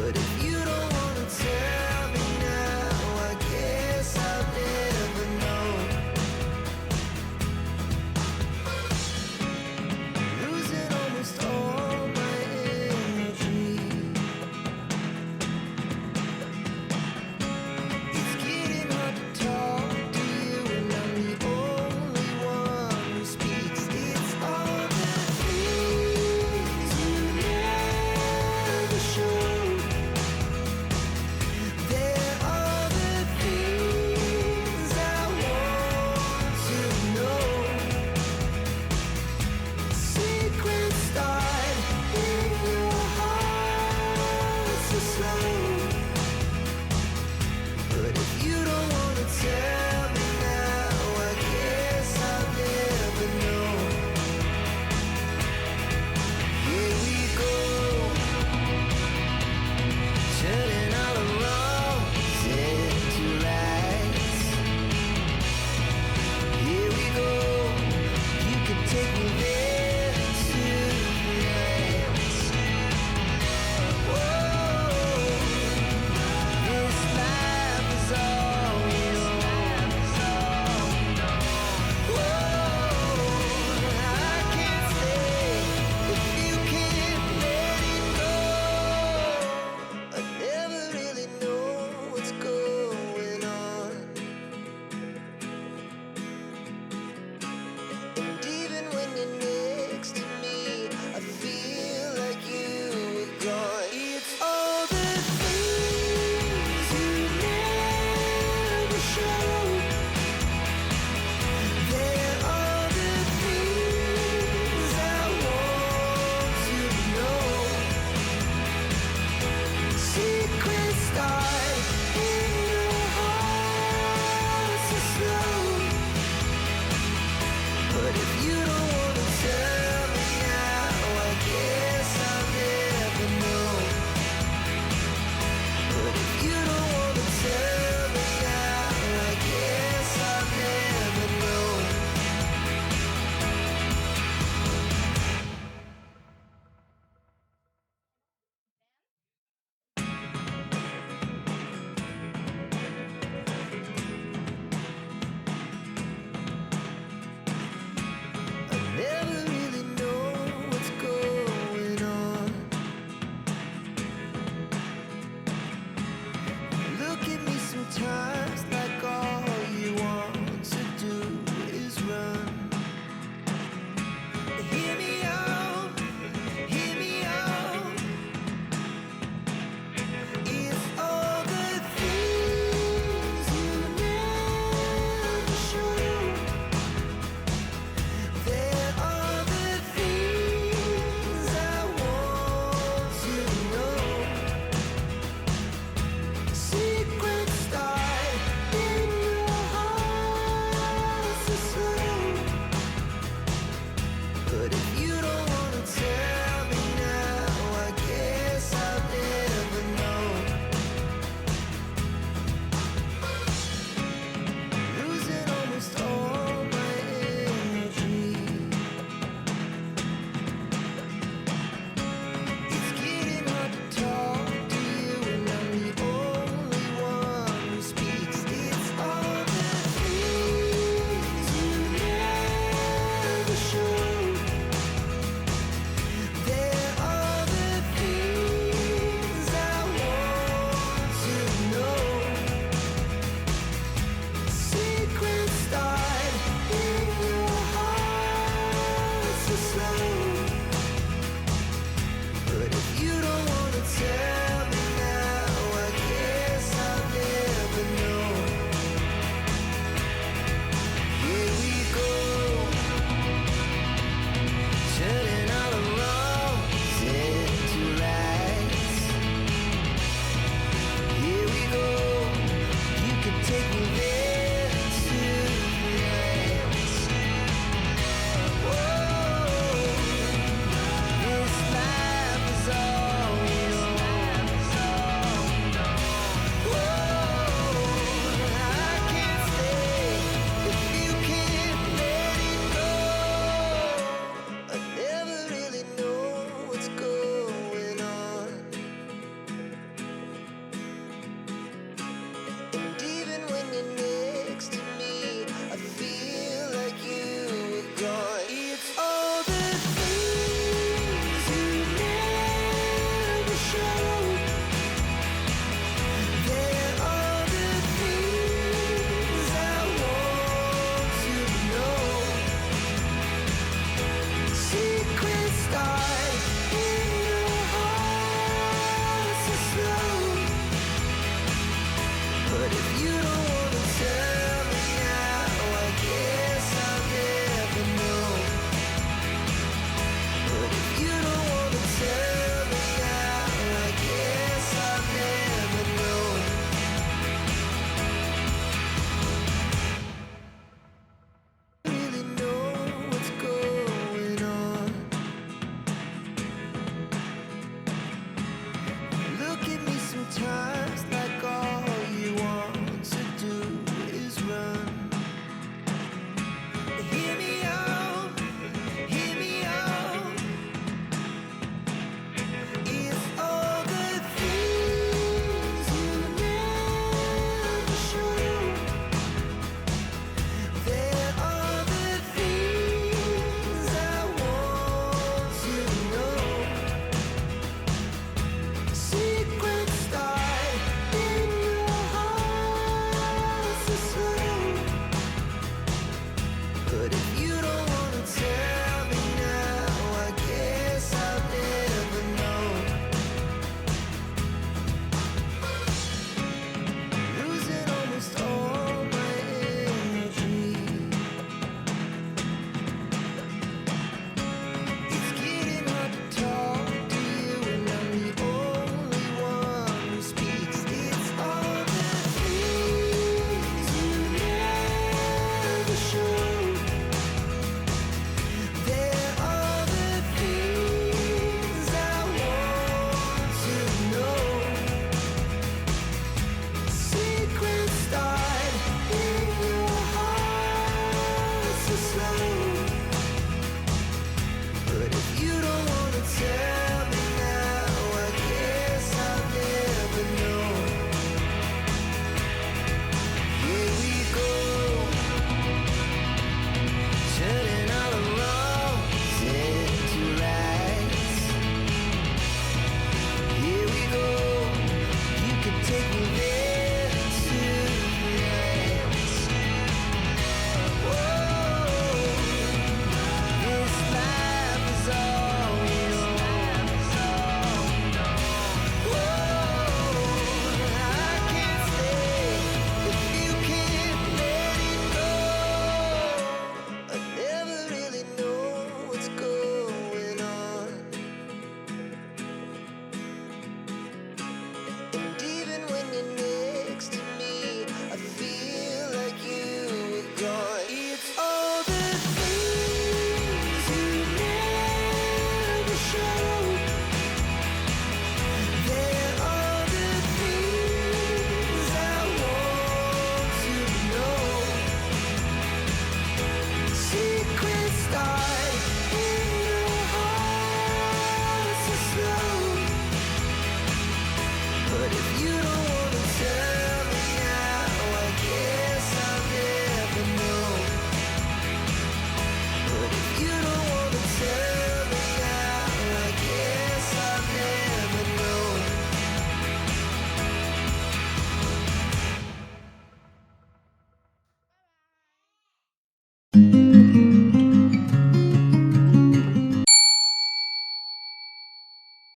But if you don't wanna tell me now, I guess I'll never know. Losing almost all my energy. It's getting hard to talk to you, and I'm the only one who speaks. It's all the things you never show. There are the things I want to know. Secrets start in your heart so slow. But if you don't wanna tell me now, I guess I'll never know. Here we go, turning all the wrongs into rights. Here we go, you can take me there tonight. Whoa, this life is all we know. Whoa, I can't stay if you can't let it go. I never really know what's going on. And even when you're next to me, I feel like you were gone. It's all the things you never show. There are the things I want to know. Secrets start